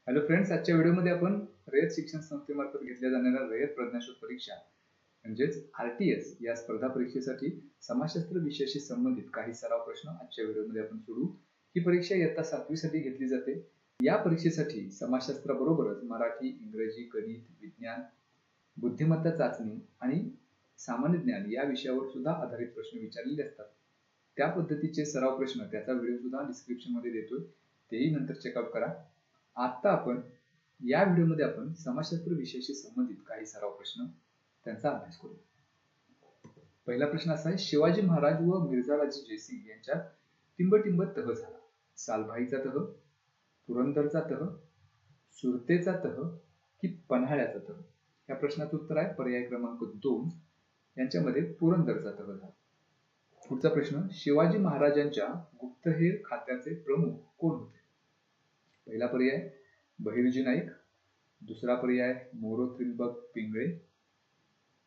Hello friends, आजच्या व्हिडिओमध्ये आपण रयत शिक्षण संस्थेमार्फत घेतल्या जाणाऱ्या रयत प्रज्ञाशोध परीक्षा म्हणजेच आरटीएस या स्पर्धा परीक्षेसाठी समाजशास्त्र विषयाशी संबंधित काही सराव प्रश्न आजच्या व्हिडिओमध्ये आपण सोडवू। ही परीक्षा इयत्ता 7वी साठी घेतली जाते। या परीक्षेसाठी समाजशास्त्राबरोबरच मराठी, इंग्रजी, गणित, विज्ञान, बुद्धिमत्ता चाचणी आणि सामान्य ज्ञान या विषयावर सुद्धा आधारित प्रश्न विचारलेले असतात। त्या पद्धतीचे सराव प्रश्न त्याचा व्हिडिओ सुद्धा डिस्क्रिप्शन मध्ये देतोय, तेही नंतर चेकआउट करा। आता आपण या व्हिडिओमध्ये आपण समाजशास्त्र विषयाशी संबंधित काही सराव प्रश्न त्यांचा अभ्यास करू। पहिला प्रश्न असा आहे, शिवाजी महाराज व मिर्झाराजे जयसिंग यांच्यात टिंबटिंब तह झाला। सालभाईचा तह, पुरंदरचा तह, सुरतेचा तह की पन्हाळ्याचा तह? या प्रश्नाचं उत्तर आहे पर्याय क्रमांक 2, यांच्यामध्ये पुरंदरचा तह झाला। पुढचा प्रश्न, शिवाजी महाराजांच्या गुप्तहेर खात्याचे प्रमुख कोण होते? पहिला पर्याय बहिर्जी नाईक, दुसरा पर्याय मोरो त्रिंबक पिंगळे,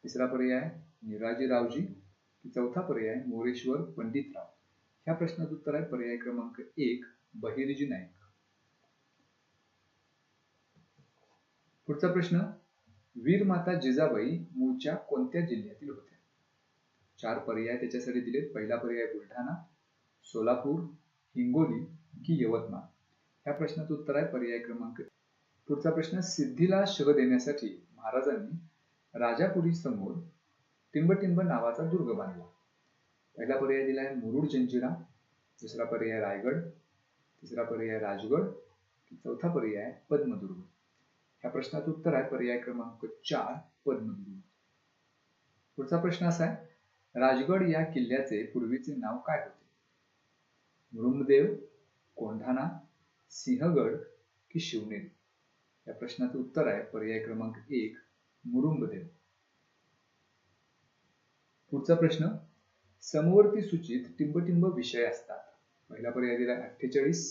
तिसरा पर्याय निराजी रावजी की चौथा पर्याय मोरेश्वर पंडितराव? ह्या प्रश्नाचं उत्तर आहे पर्याय क्रमांक 1, बहिर्जी नाईक। पुढचा प्रश्न, वीरमाता जिजाबाई मूळच्या कोणत्या जिल्ह्यातील होत्या? 4 पर्याय त्याच्यासाठी दिलेत। पहिला पर्याय बुलढाणा, सोलापूर, हिंगोली की यवतमाळ? ह्या प्रश्नाचं उत्तर आहे पर्याय क्रमांक। पुढचा प्रश्न, सिद्धीला शह देण्यासाठी महाराजांनी राजापुरी समोर टिंबटिंब नावाचा दुर्ग बांधला। पहिला पर्याय दिलाय मुरुड जंजिरा, दुसरा पर्याय रायगड, तिसरा पर्याय राजगड की चौथा पर्याय पद्मदुर्ग? ह्या प्रश्नाचं उत्तर आहे पर्याय क्रमांक 4, पद्मदुर्ग। पुढचा प्रश्न असा आहे, राजगड या किल्ल्याचे पूर्वीचे नाव काय होते? मुरुंबदेव, कोंढाणा, सिंहगड की शिवनेरी? या प्रश्नाचं उत्तर आहे पर्याय क्रमांक 1, मुरुंबदेव। पुढचा प्रश्न, समवर्ती सूचीत टिंबटिंब विषय असतात। पहिला पर्याय दिला 48,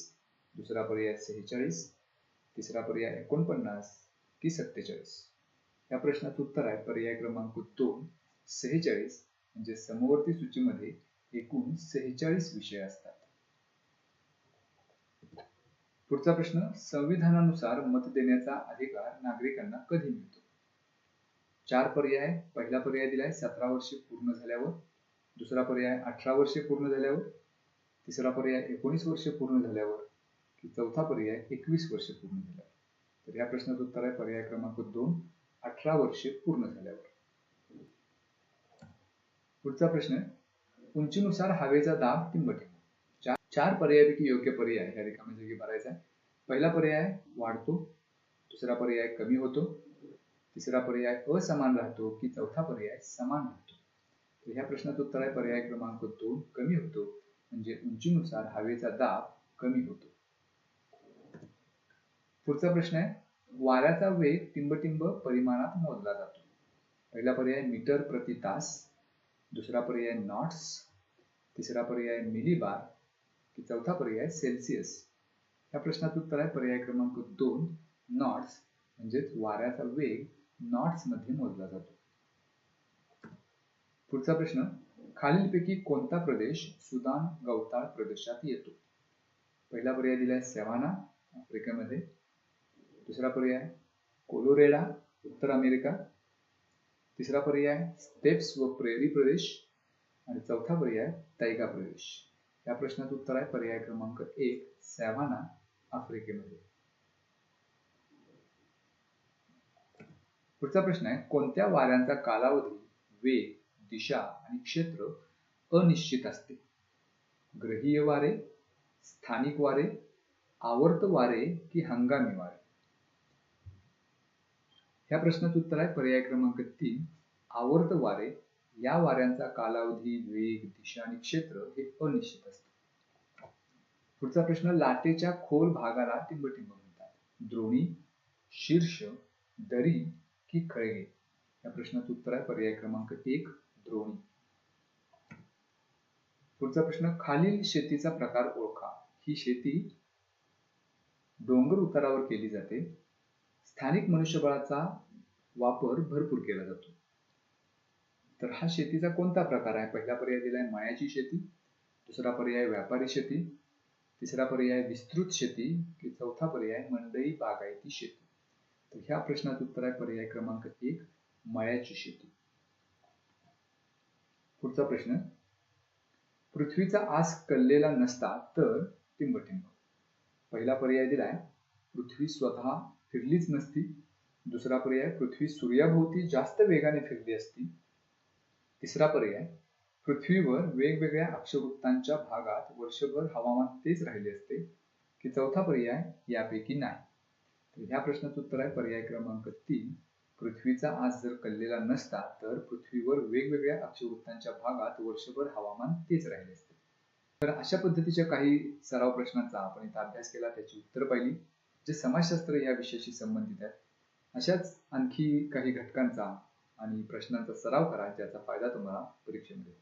दुसरा पर्याय 46, तिसरा पर्याय 49 की 47? या प्रश्नाचं उत्तर आहे पर्याय क्रमांक 2, 46। म्हणजे समवर्ती सूचीमध्ये एकूण 46 विषय असतात। पुढचा प्रश्न, संविधानानुसार मत देण्याचा अधिकार नागरिकांना कधी मिळतो? 4 पर्याय। पहिला पर्याय दिलाय 17 वर्षे पूर्ण झाल्यावर, दुसरा पर्याय 18 वर्षे पूर्ण झाल्यावर, तिसरा पर्याय 19 वर्षे पूर्ण झाल्यावर की चौथा पर्याय 21 वर्षे पूर्ण झाल्यावर? तर या प्रश्नाचं उत्तर आहे पर्याय क्रमांक 2, 18 वर्षे पूर्ण झाल्यावर। पुढचा प्रश्न, उंचीनुसार हवेचा दाब टिंबटिंब। 4 पर्यायापैकी योग्य पर्याय ह्या रिकाम्या जागी भरायचा आहे। पहिला पर्याय वाढतो, दुसरा पर्याय कमी होतो, तिसरा पर्याय असमान राहतो की चौथा पर्याय समान राहतो? तर ह्या प्रश्नाचं उत्तर आहे पर्याय क्रमांक 2, कमी होतो। म्हणजे उंचीनुसार हवेचा दाब कमी होतो। पुढचा प्रश्न आहे, वाऱ्याचा वेग टिंबटिंब परिमाणात मोजला जातो। पहिला पर्याय मीटर प्रति तास, दुसरा पर्याय नॉट्स, तिसरा पर्याय मिलीबार की चौथा पर्याय सेल्सिअस? या प्रश्नाचं उत्तर आहे पर्याय क्रमांक 2, नॉट्स। म्हणजेच वाऱ्याचा वेग नॉट्स मध्ये मोजला जातो। पुढचा प्रश्न, खालीलपैकी कोणता प्रदेश सुदान गवताळ प्रदेशात येतो? पहिला पर्याय दिलाय सॅव्हाना, आफ्रिकेमध्ये, दुसरा पर्याय कोलोरेडा, उत्तर अमेरिका, तिसरा पर्याय स्टेप्स व प्रेरी प्रदेश आणि चौथा पर्याय तैगा प्रदेश? या प्रश्नाचं उत्तर आहे पर्याय क्रमांक 1, सॅव्हाना, आफ्रिकेमध्ये। पुढचा प्रश्न आहे, कोणत्या वाऱ्यांचा कालावधी, वेग, दिशा आणि क्षेत्र अनिश्चित असते? ग्रहीय वारे, स्थानिक वारे, आवर्त वारे की हंगामी वारे? ह्या प्रश्नाचं उत्तर आहे पर्याय क्रमांक 3, आवर्त वारे। या वाऱ्यांचा कालावधी, वेग, दिशा आणि क्षेत्र हे अनिश्चित असते। पुढचा प्रश्न, लाटेच्या खोल भागाला टिंबटिंब म्हणतात। द्रोणी, शीर्ष, दरी की खळगे? या प्रश्नाचं उत्तर आहे पर्याय क्रमांक 1, द्रोणी। पुढचा प्रश्न, खालील शेतीचा प्रकार ओळखा। ही शेती डोंगर उतारावर केली जाते। स्थानिक मनुष्यबळाचा वापर भरपूर केला जातो। तर हा शेतीचा कोणता प्रकार आहे? पहिला पर्याय दिलाय मळ्याची शेती, दुसरा पर्याय व्यापारी शेती, तिसरा पर्याय विस्तृत शेती, की चौथा पर्याय मंडई बागायती शेती. तर ह्या प्रश्नाचं उत्तर आहे पर्याय क्रमांक 1, मळ्याची शेती. पुढचा प्रश्न, पृथ्वीचा आस कललेला नसता तर टिंबटिंब. पहिला पर्याय दिलाय पृथ्वी स्वतः फिरलीच नसती. दुसरा पर्याय पृथ्वी सूर्याभोवती जास्त वेगाने फिरली असती. तिसरा पर्याय पृथ्वीवर वेगवेगळ्या अक्षवृत्तांच्या भागात वर्षभर हवामान तेच राहिले असते, की चौथा पर्याय यापैकी नाही. तर ह्या प्रश्नाचं उत्तर आहे पर्याय क्रमांक 3, पृथ्वीचा आस जर कललेला नसता तर पृथ्वीवर वेगवेगळ्या अक्षवृत्तांच्या भागात वर्षभर हवामान तेच राहिले असते. तर अशा पद्धतीच्या काही सराव प्रश्नांचा आपण इथं अभ्यास केला, त्याची उत्तर पाहिली जे समाजशास्त्र या विषयाशी संबंधित आहेत. अशाच आणखी काही घटकांचा आणि प्रश्नांचा सराव करा ज्याचा फायदा तुम्हाला परीक्षेमध्ये